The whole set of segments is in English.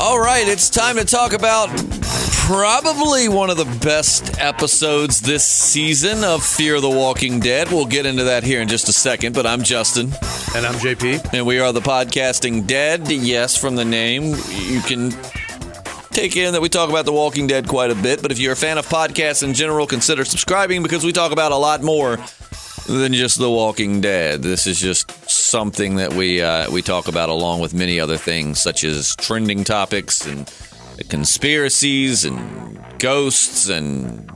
All right, it's time to talk about probably one of the best episodes this season of Fear the Walking Dead. We'll get into that here in just a second, but I'm Justin. And I'm JP. And we are the Podcasting Dead. Yes, from the name, you can take in that we talk about The Walking Dead quite a bit, but if you're a fan of podcasts in general, consider subscribing because we talk about a lot more than just The Walking Dead. This is just something that we talk about along with many other things, such as trending topics and conspiracies and ghosts and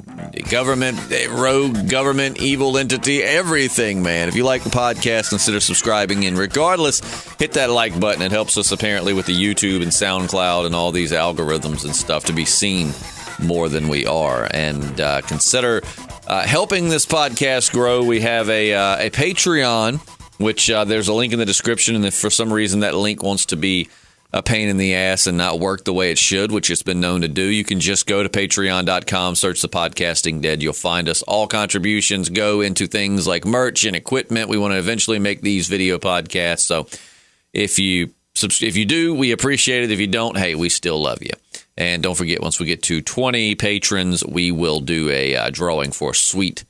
government, rogue government, evil entity, everything, man. If you like the podcast, consider subscribing. And regardless, hit that like button. It helps us apparently with the YouTube and SoundCloud and all these algorithms and stuff to be seen more than we are. And consider helping this podcast grow. We have a Patreon, which there's a link in the description. And if for some reason that link wants to be a pain in the ass and not work the way it should, which it's been known to do, you can just go to patreon.com, search the Podcasting Dead. You'll find us. All contributions go into things like merch and equipment. We want to eventually make these video podcasts. So if you do, we appreciate it. If you don't, hey, we still love you. And don't forget, once we get to 20 patrons, we will do a drawing for a sweet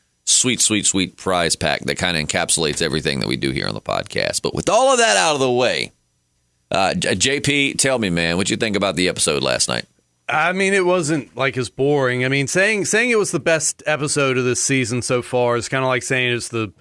prize pack that kind of encapsulates everything that we do here on the podcast. But with all of that out of the way, JP, tell me, man, what you think about the episode last night? I mean, it wasn't like as boring. I mean, saying it was the best episode of this season so far is kind of like saying it's the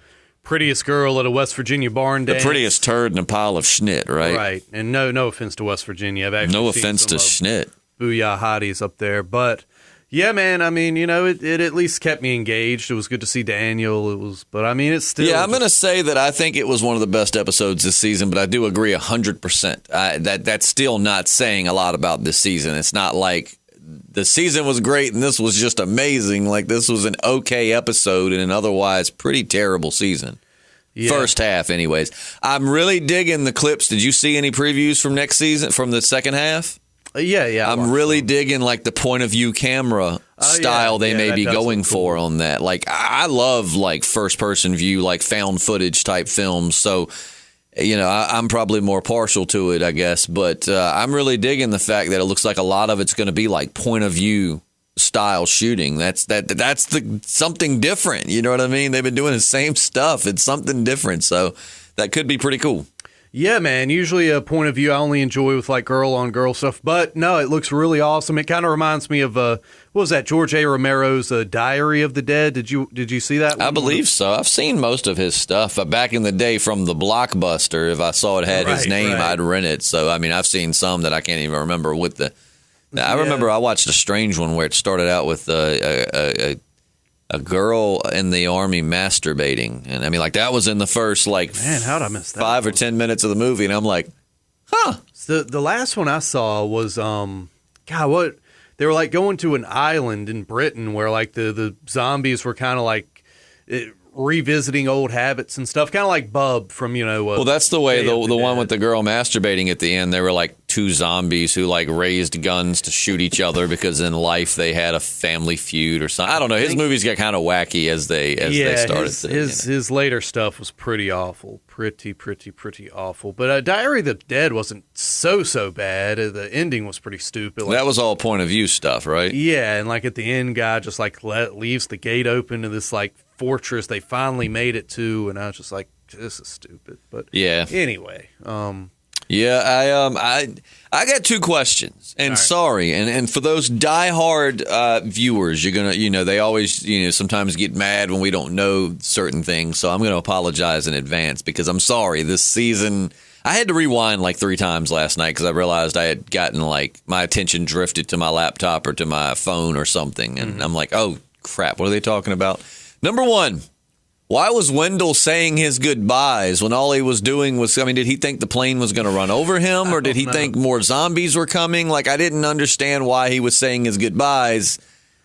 prettiest girl at a West Virginia barn dance. The prettiest turd in a pile of schnit, right? Right. And no offense to West Virginia. I've actually no offense to schnit. Booyah hotties up there, but yeah, man. I mean, you know, it at least kept me engaged. It was good to see Daniel. But I mean, it's still. Yeah, I'm going to say that I think it was one of the best episodes this season. But I do agree 100%. That's still not saying a lot about this season. It's not like the season was great and this was just amazing. Like this was an okay episode in an otherwise pretty terrible season. Yeah. First half, anyways. I'm really digging the clips. Did you see any previews from next season from the second half? Yeah. I'm really digging like the point of view camera style they may be going for on that. Like I love like first person view, like found footage type films. So, you know, I'm probably more partial to it, I guess. But I'm really digging the fact that it looks like a lot of it's going to be like point of view style shooting. That's something different. You know what I mean? They've been doing the same stuff. It's something different. So that could be pretty cool. Yeah, man. Usually a point of view I only enjoy with like girl on girl stuff, but no, it looks really awesome. It kind of reminds me of what was that, George A. Romero's Diary of the Dead? Did you see that one? I believe so. I've seen most of his stuff back in the day from the Blockbuster. If I saw it had his name, I'd rent it. So I mean, I've seen some that I can't even remember with the. I remember I watched a strange one where it started out with a girl in the army masturbating. And I mean, like, that was in the first, like, man, how'd I miss that 5 or 10 minutes of the movie. And I'm like, huh. The last one I saw was, what? They were, like, going to an island in Britain where, like, the zombies were kind of, like, revisiting old habits and stuff. Kind of like Bub from, you know. Well, that's the way the one with the girl masturbating at the end. They were, like, two zombies who like raised guns to shoot each other because in life they had a family feud or something. I don't know. His movies got kind of wacky as they started. His later stuff was pretty awful, pretty awful. But Diary of the Dead wasn't so bad. The ending was pretty stupid. That was all point of view stuff, right? Yeah, and like at the end, guy just like leaves the gate open to this like fortress they finally made it to, and I was just like, this is stupid. But yeah, anyway. Yeah, I got two questions, and sorry, and for those diehard viewers, you're gonna, they always, sometimes get mad when we don't know certain things, so I'm gonna apologize in advance because I'm sorry. This season, I had to rewind like 3 times last night because I realized I had gotten like my attention drifted to my laptop or to my phone or something, and I'm like, oh crap, what are they talking about? Number one. Why was Wendell saying his goodbyes when all he was doing was, did he think the plane was going to run over him or did he think more zombies were coming? Like, I didn't understand why he was saying his goodbyes.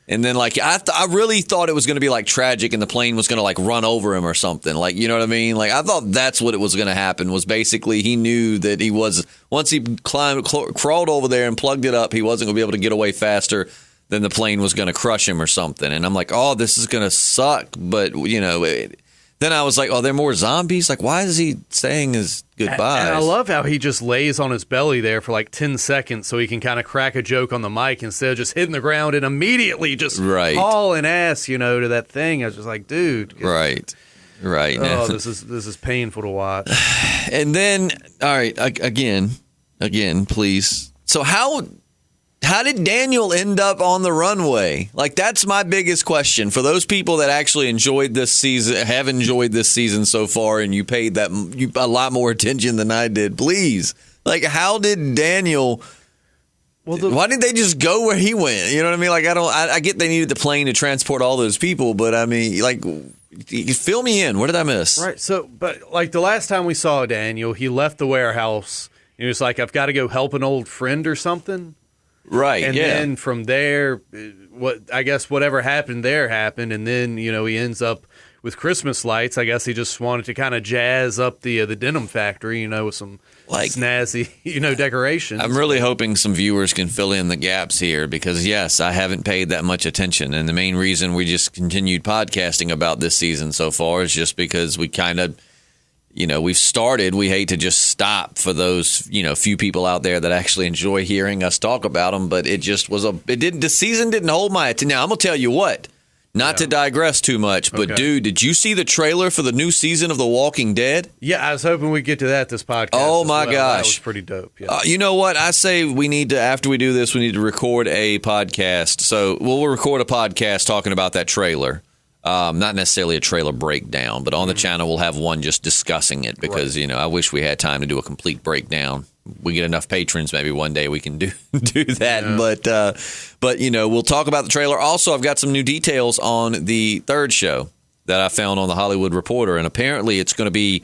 And then, like, I really thought it was going to be, like, tragic and the plane was going to, like, run over him or something. Like, you know what I mean? Like, I thought that's what it was going to happen was basically he knew that he was, once he crawled over there and plugged it up, he wasn't going to be able to get away faster. Then the plane was going to crush him or something. And I'm like, oh, this is going to suck. But, Then I was like, oh, there are more zombies? Like, why is he saying his goodbyes? And I love how he just lays on his belly there for like 10 seconds so he can kind of crack a joke on the mic instead of just hitting the ground and immediately just hauling ass, to that thing. I was just like, dude. Right. Oh, this is painful to watch. And then, all right, again, please. So how did Daniel end up on the runway? Like, that's my biggest question. For those people that actually have enjoyed this season so far, and you paid a lot more attention than I did, please. Like, how did Daniel... why didn't they just go where he went? You know what I mean? Like, I get they needed the plane to transport all those people, but I mean, like, fill me in. What did I miss? Right. So, but like the last time we saw Daniel, he left the warehouse. He was like, I've got to go help an old friend or something. Right. And then from there, whatever happened there happened. And then, he ends up with Christmas lights. I guess he just wanted to kind of jazz up the denim factory, with some snazzy, decorations. I'm really hoping some viewers can fill in the gaps here because, yes, I haven't paid that much attention. And the main reason we just continued podcasting about this season so far is just because we kind of, we've started. We hate to just stop for those, few people out there that actually enjoy hearing us talk about them. But it just was the season didn't hold my attention. Now, I'm going to tell you what. Not to digress too much, but dude, did you see the trailer for the new season of The Walking Dead? Yeah, I was hoping we'd get to that this podcast. Oh my gosh. That was pretty dope. Yeah. You know what? I say we need to, after we do this, we need to record a podcast. So we'll record a podcast talking about that trailer. Not necessarily a trailer breakdown, but on the channel we'll have one just discussing it because, I wish we had time to do a complete breakdown. We get enough patrons, maybe one day we can do that. Yeah. But we'll talk about the trailer. Also, I've got some new details on the third show that I found on the Hollywood Reporter, and apparently it's going to be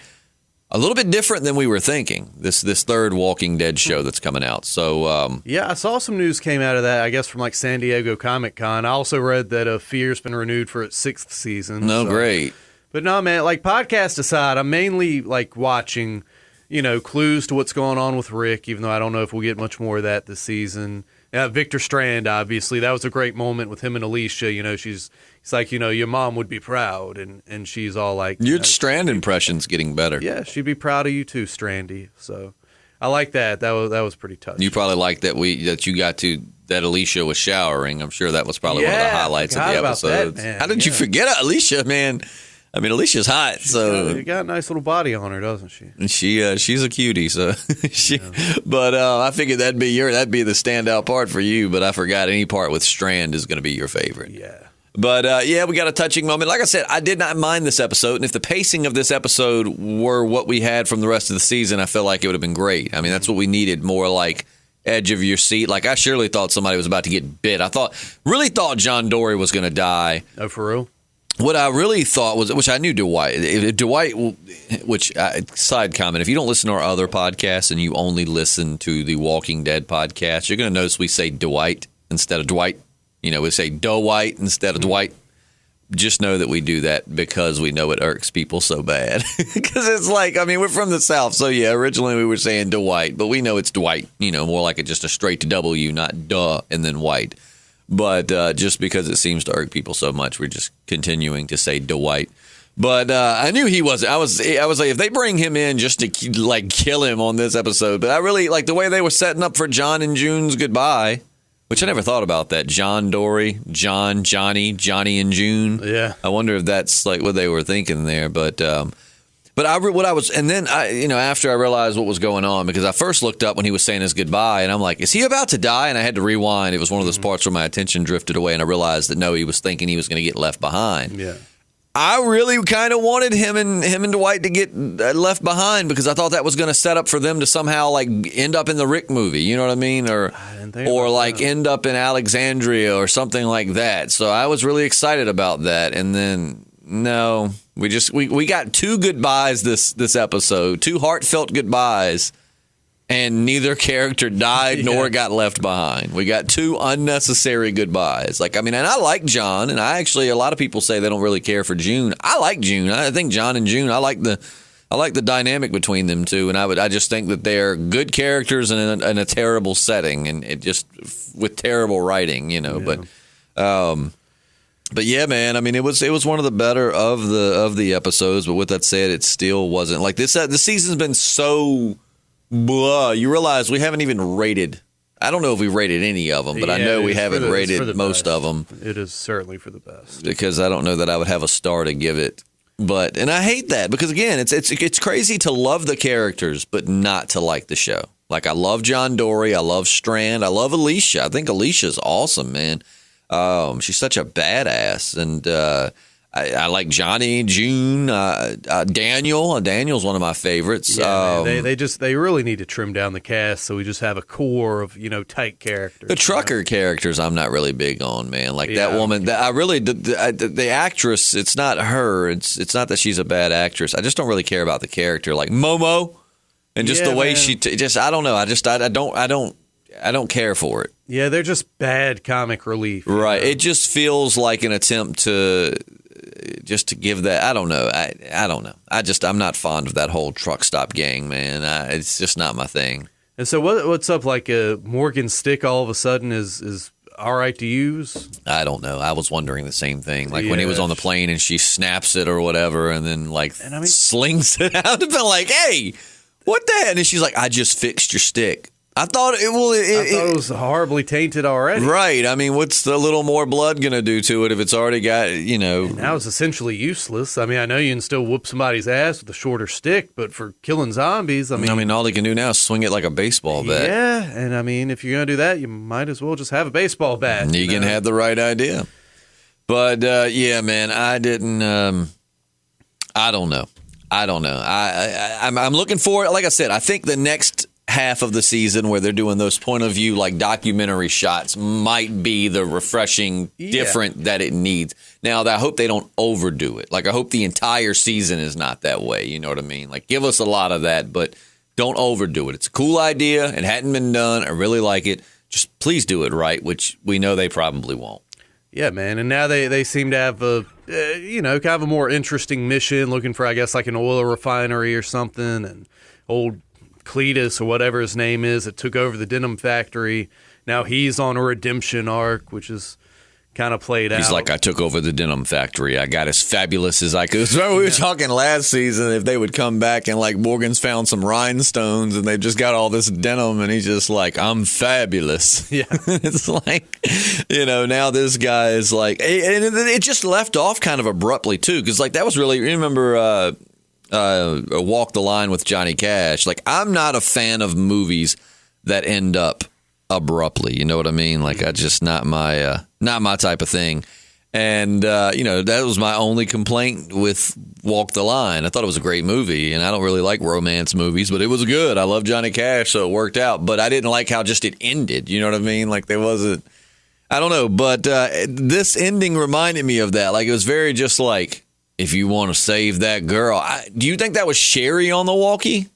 a little bit different than we were thinking. This third Walking Dead show that's coming out. So I saw some news came out of that. I guess from like San Diego Comic Con. I also read that Fear's been renewed for its 6th season. No, great. But no, man. Like podcast aside, I'm mainly like watching. Clues to what's going on with Rick, even though I don't know if we'll get much more of that this season. Victor Strand, obviously, that was a great moment with him and Alicia. He's like, your mom would be proud, and she's all like, your Strand impression's getting better. Yeah, she'd be proud of you too, Strandy. So I like that. That was pretty touching. You probably like that that Alicia was showering. I'm sure that was probably one of the highlights of the episode. How did you forget Alicia, man? I mean, Alicia's hot, so she got a nice little body on her, doesn't she? And she's a cutie, so But I figured that'd be the standout part for you. But I forgot any part with Strand is going to be your favorite. Yeah. But we got a touching moment. Like I said, I did not mind this episode, and if the pacing of this episode were what we had from the rest of the season, I felt like it would have been great. I mean, that's what we needed, more like edge of your seat. Like I surely thought somebody was about to get bit. Really thought John Dory was going to die. Oh, for real? What I really thought was, which I knew Dwight, side comment, if you don't listen to our other podcasts and you only listen to the Walking Dead podcast, you're going to notice we say Dwight instead of Dwight. We say Dwight instead of Dwight. Just know that we do that because we know it irks people so bad. Because it's like, we're from the South, so yeah, originally we were saying Dwight, but we know it's Dwight, more like just a straight W, not duh, and then white. But just because it seems to irk people so much, we're just continuing to say Dwight. But I knew he wasn't. I was like, if they bring him in just to kill him on this episode. But I really like the way they were setting up for John and June's goodbye, which I never thought about that. John Dory, Johnny and June. Yeah. I wonder if that's like what they were thinking there. But after I realized what was going on, because I first looked up when he was saying his goodbye, and I'm like, is he about to die? And I had to rewind. It was one of those parts where my attention drifted away, and I realized that no, he was thinking he was going to get left behind. Yeah. I really kind of wanted him and Dwight to get left behind because I thought that was going to set up for them to somehow end up in the Rick movie. You know what I mean? Or end up in Alexandria or something like that. So I was really excited about that, and then. No, we got 2 goodbyes this episode, 2 heartfelt goodbyes, and neither character died nor got left behind. We got 2 unnecessary goodbyes. And I like John, and a lot of people say they don't really care for June. I like June. I think John and June, I like the dynamic between them two, and I just think that they're good characters in a terrible setting, and it just with terrible writing, Yeah. But But yeah, man, I mean, it was one of the better of the episodes. But with that said, it still wasn't like this. The season's been so blah. You realize we haven't even rated. I don't know if we rated any of them, but I know we haven't rated most of them. It is certainly for the best because I don't know that I would have a star to give it. And I hate that because again, it's crazy to love the characters but not to like the show. Like I love John Dory, I love Strand, I love Alicia. I think Alicia's awesome, man. She's such a badass, and I like Johnny, June, Daniel. Daniel's one of my favorites. Yeah, they really need to trim down the cast so we just have a core of tight characters. The trucker characters, I'm not really big on, man. Like that woman, the actress. It's not her. It's not that she's a bad actress. I just don't really care about the character, like Momo, and just the way she. I don't know. I don't care for it. Yeah, they're just bad comic relief. Right. It just feels like an attempt to give that. I don't know. I don't know. I'm not fond of that whole truck stop gang, man. It's just not my thing. And so what's up? Like Morgan's stick all of a sudden is all right to use? I don't know. I was wondering the same thing. Like when he was on the plane and she snaps it or whatever and then slings it out and been like, hey, what the heck? And she's like, I just fixed your stick. I thought it was horribly tainted already. Right. I mean, what's the little more blood going to do to it if it's already got, And now it's essentially useless. I mean, I know you can still whoop somebody's ass with a shorter stick, but for killing zombies, I mean, all they can do now is swing it like a baseball bat. Yeah, and I mean, if you're going to do that, you might as well just have a baseball bat. Negan had the right idea. But, yeah, man, I didn't, I don't know. I'm looking for it. Like I said, I think the next half of the season where they're doing those point of view like documentary shots might be the refreshing different that it needs. Now I hope they don't overdo it. Like I hope the entire season is not that way. You know what I mean? Like give us a lot of that, but don't overdo it. It's a cool idea. It hadn't been done. I really like it. Just please do it right, which we know they probably won't. Yeah, man. And now they seem to have a kind of a more interesting mission, looking for I guess like an oil refinery or something, and old Cletus or whatever his name is that took over the denim factory. Now he's on a redemption arc, which is kind of played out. He's like, I took over the denim factory. I got as fabulous as I could. So we were talking last season if they would come back and like Morgan's found some rhinestones and they've just got all this denim and he's just like, I'm fabulous. Yeah. It's like, now this guy is like, and it just left off kind of abruptly too. Cause like that was really, remember, Walk the Line with Johnny Cash. Like I'm not a fan of movies that end up abruptly. You know what I mean? Like I just not my type of thing. And that was my only complaint with Walk the Line. I thought it was a great movie, and I don't really like romance movies, but it was good. I love Johnny Cash, so it worked out. But I didn't like how just it ended. You know what I mean? Like there wasn't. I don't know, but this ending reminded me of that. Like it was very just like, if you want to save that girl. Do you think that was Sherry on the walkie?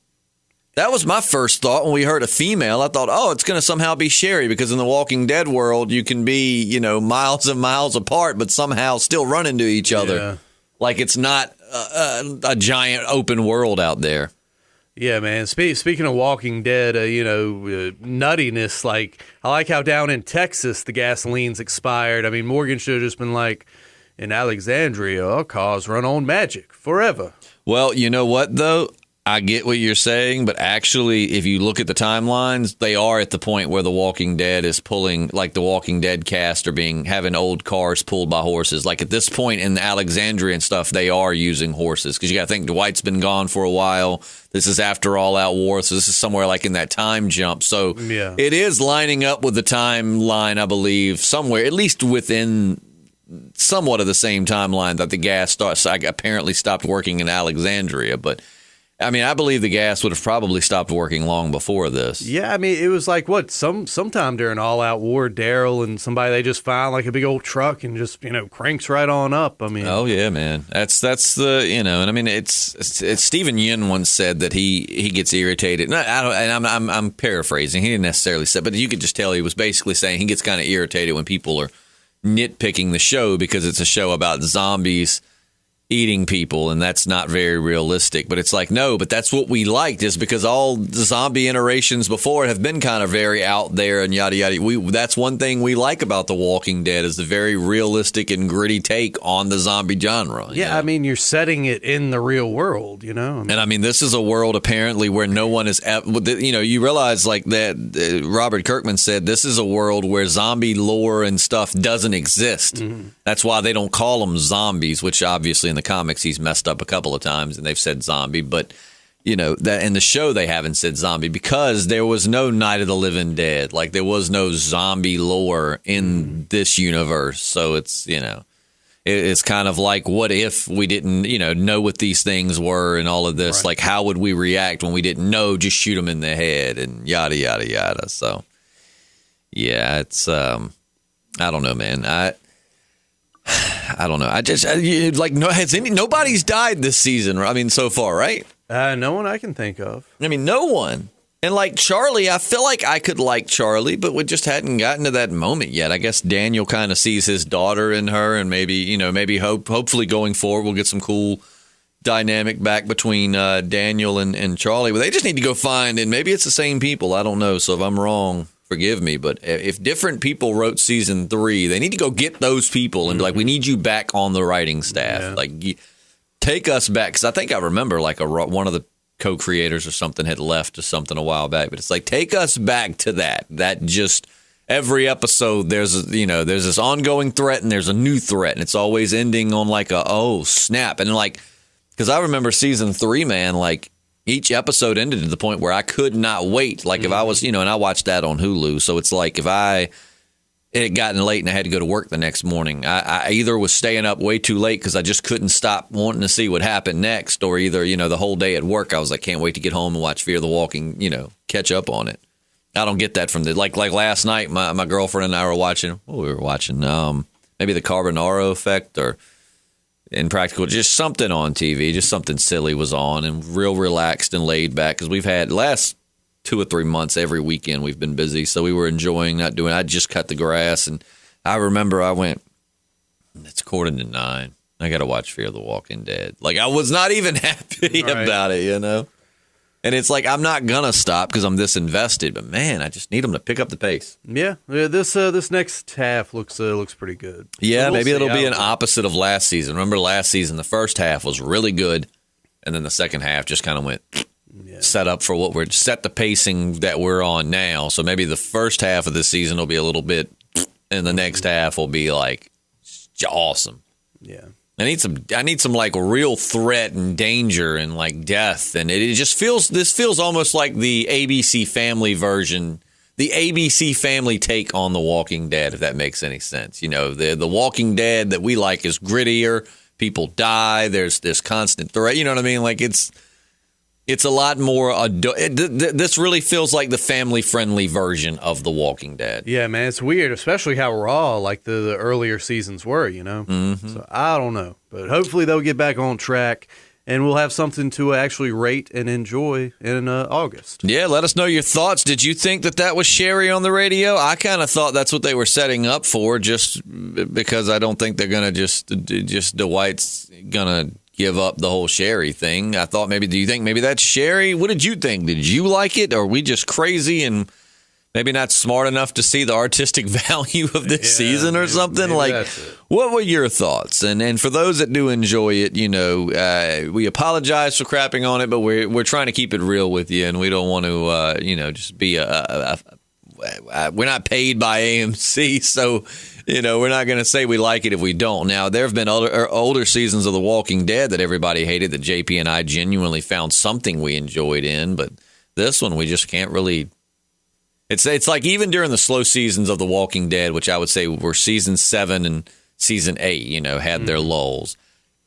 That was my first thought when we heard a female. I thought, it's going to somehow be Sherry because in the Walking Dead world, you can be, miles and miles apart, but somehow still run into each other. Yeah. Like it's not a giant open world out there. Yeah, man. Speaking of Walking Dead, nuttiness, like I like how down in Texas, the gasoline's expired. I mean, Morgan should have just been like, in Alexandria, our cars run on magic forever. Well, you know what, though? I get what you're saying, but actually, if you look at the timelines, they are at the point where The Walking Dead is pulling, like the Walking Dead cast are having old cars pulled by horses. Like at this point in Alexandria and stuff, they are using horses because you got to think Dwight's been gone for a while. This is after All Out War, so this is somewhere like in that time jump. So It is lining up with the timeline, I believe, somewhere, at least within somewhat of the same timeline that the gas apparently stopped working in Alexandria. But I mean, I believe the gas would have probably stopped working long before this. Yeah, I mean, it was like sometime during All Out War, Daryl and somebody, they just found like a big old truck and just cranks right on up. I mean, oh yeah, man, that's the and I mean it's Stephen Yin once said that he gets irritated. I'm paraphrasing. He didn't necessarily say, but you could just tell he was basically saying he gets kind of irritated when people are nitpicking the show because it's a show about zombies eating people, and that's not very realistic. But it's like, no, but that's what we liked, is because all the zombie iterations before have been kind of very out there and yada yada. That's one thing we like about The Walking Dead, is the very realistic and gritty take on the zombie genre. Yeah, I mean, you're setting it in the real world, you know. And I mean, this is a world apparently where no one is, you realize like that. Robert Kirkman said this is a world where zombie lore and stuff doesn't exist. Mm-hmm. That's why they don't call them zombies, which obviously in the comics he's messed up a couple of times and they've said zombie, but that in the show they haven't said zombie because there was no Night of the Living Dead. Like there was no zombie lore in this universe. So it's, it's kind of like, what if we didn't, know what these things were and all of this? Right. Like, how would we react when we didn't know? Just shoot them in the head and yada, yada, yada. So, yeah, it's, I don't know, man. I don't know. Nobody's died this season. I mean, so far, right? No one I can think of. I mean, no one. And like Charlie, I feel like I could like Charlie, but we just hadn't gotten to that moment yet. I guess Daniel kind of sees his daughter in her, and maybe, hopefully going forward, we'll get some cool dynamic back between Daniel and Charlie. But they just need to go find, and maybe it's the same people. I don't know. So if I'm wrong, forgive me. But if different people wrote season 3, they need to go get those people and be like, we need you back on the writing staff. Yeah. Like, take us back. Because I think I remember like one of the co-creators or something had left or something a while back, but it's like, take us back to that just every episode there's this ongoing threat and there's a new threat, and it's always ending on like oh snap. And like, because I remember season 3, man, like each episode ended to the point where I could not wait. Like if I was, and I watched that on Hulu, so it's like if it had gotten late and I had to go to work the next morning, I either was staying up way too late because I just couldn't stop wanting to see what happened next, or either, the whole day at work, I was like, can't wait to get home and watch Fear the Walking, catch up on it. I don't get that from like last night, my girlfriend and I were watching, maybe the Carbonaro Effect or Impractical, just something on TV, just something silly was on and real relaxed and laid back because we've had last 2 or 3 months, every weekend we've been busy, so we were enjoying I just cut the grass, and I remember I went, it's 8:45, I gotta watch Fear the Walking Dead. Like I was not even happy about it, and it's like I'm not gonna stop because I'm this invested, but man, I just need them to pick up the pace. Yeah, this next half looks pretty good. Yeah, so maybe it'll be an opposite of last season. Remember last season, the first half was really good, and then the second half just kind of went set up for what we're set the pacing that we're on now. So maybe the first half of the season will be a little bit, and the next half will be like awesome. Yeah, I need some like real threat and danger and like death, and it just feels almost like the ABC Family version, the ABC Family take on The Walking Dead, if that makes any sense. The Walking Dead that we like is grittier. People die. There's this constant threat. You know what I mean? Like it's a lot more. This really feels like the family-friendly version of The Walking Dead. Yeah, man, it's weird, especially how raw like the earlier seasons were. Mm-hmm. So I don't know, but hopefully they'll get back on track, and we'll have something to actually rate and enjoy in August. Yeah, let us know your thoughts. Did you think that was Sherry on the radio? I kind of thought that's what they were setting up for, just because I don't think they're gonna just Dwight's gonna give up the whole Sherry thing. I thought do you think maybe that's Sherry? What did you think? Did you like it? Or are we just crazy and maybe not smart enough to see the artistic value of this season or something? Like, what were your thoughts? And for those that do enjoy it, we apologize for crapping on it, but we're trying to keep it real with you, and we don't want to, just be we're not paid by AMC, so we're not going to say we like it if we don't. Now, there have been older seasons of The Walking Dead that everybody hated that JP and I genuinely found something we enjoyed in, but this one we just can't really. It's like even during the slow seasons of The Walking Dead, which I would say were season 7 and season 8, had their lulls.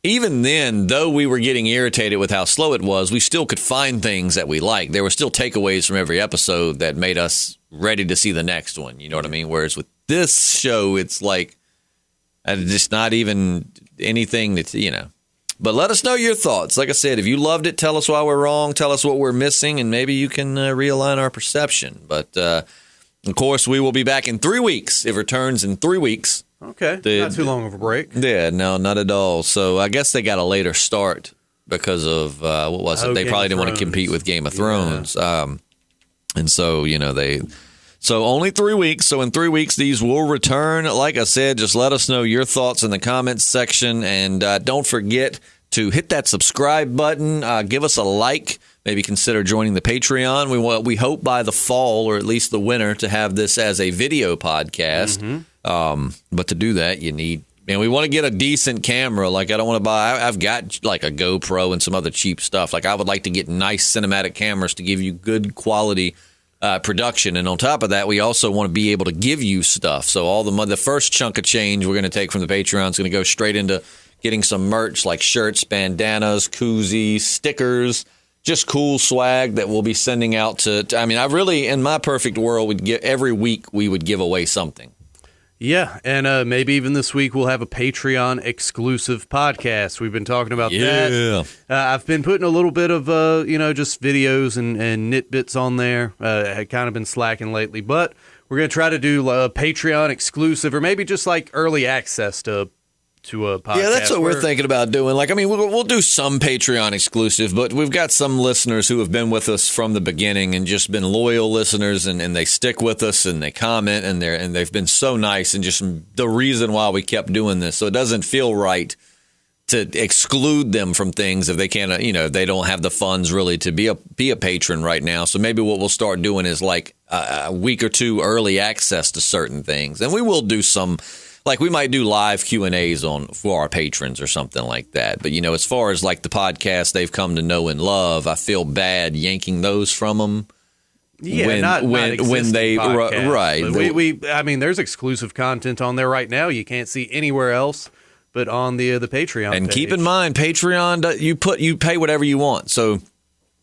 Even then, though we were getting irritated with how slow it was, we still could find things that we liked. There were still takeaways from every episode that made us ready to see the next one. You know what I mean? Whereas with this show, it's like just not even anything that's, But let us know your thoughts. Like I said, if you loved it, tell us why we're wrong. Tell us what we're missing, and maybe you can realign our perception. But, of course, we will be back in 3 weeks. It returns in 3 weeks Okay, not too long of a break. Yeah, no, not at all. So I guess they got a later start because of, what was it? They probably didn't want to compete with Game of Thrones. Yeah. And so, so only 3 weeks. So in 3 weeks, these will return. Like I said, just let us know your thoughts in the comments section. And don't forget to hit that subscribe button. Give us a like. Maybe consider joining the Patreon. We hope by the fall, or at least the winter, to have this as a video podcast. Mm-hmm. But to do that, we want to get a decent camera. Like, I don't want to buy, I've got like a GoPro and some other cheap stuff. Like, I would like to get nice cinematic cameras to give you good quality production. And on top of that, we also want to be able to give you stuff. So all the first chunk of change we're going to take from the Patreon is going to go straight into getting some merch like shirts, bandanas, koozies, stickers, just cool swag that we'll be sending out to I really, in my perfect world, every week we would give away something. Yeah, and maybe even this week we'll have a Patreon exclusive podcast. We've been talking about that. I've been putting a little bit of, just videos and nitbits on there. I've kind of been slacking lately, but we're going to try to do a Patreon exclusive, or maybe just like early access to a podcast. Yeah, that's what we're thinking about doing. Like, we'll do some Patreon exclusive, but we've got some listeners who have been with us from the beginning and just been loyal listeners, and they stick with us and they comment, and they've been so nice, and just the reason why we kept doing this. So it doesn't feel right to exclude them from things if they can't, they don't have the funds really to be a patron right now. So maybe what we'll start doing is like a week or two early access to certain things, and we will do some. Like, we might do live Q&As for our patrons or something like that. But, as far as, like, the podcast they've come to know and love, I feel bad yanking those from them. Yeah, when they podcasts, right. There's exclusive content on there right now you can't see anywhere else but on the Patreon And page. keep in mind, Patreon, you pay whatever you want. So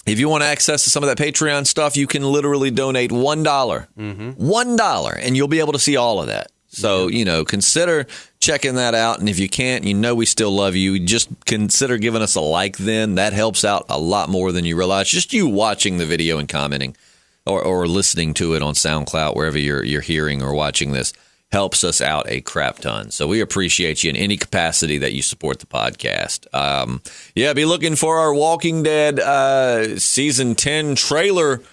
if you want access to some of that Patreon stuff, you can literally donate $1. Mm-hmm. $1, and you'll be able to see all of that. So, consider checking that out. And if you can't, we still love you. Just consider giving us a like then. That helps out a lot more than you realize. Just you watching the video and commenting or listening to it on SoundCloud, wherever you're hearing or watching this, helps us out a crap ton. So we appreciate you in any capacity that you support the podcast. Be looking for our Walking Dead Season 10 trailer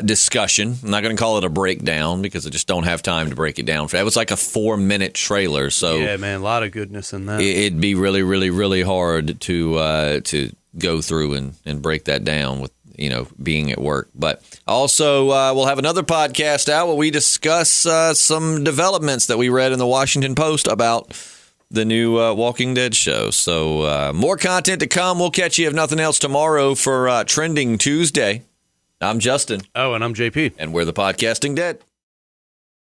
discussion. I'm not going to call it a breakdown because I just don't have time to break it down. That was like a 4-minute trailer. So yeah, man, a lot of goodness in that. It'd be really, really, really hard to go through and break that down with being at work. But also, we'll have another podcast out where we discuss some developments that we read in the Washington Post about the new Walking Dead show. So more content to come. We'll catch you, if nothing else, tomorrow for Trending Tuesday. I'm Justin. Oh, and I'm JP. And we're the Podcasting Dead.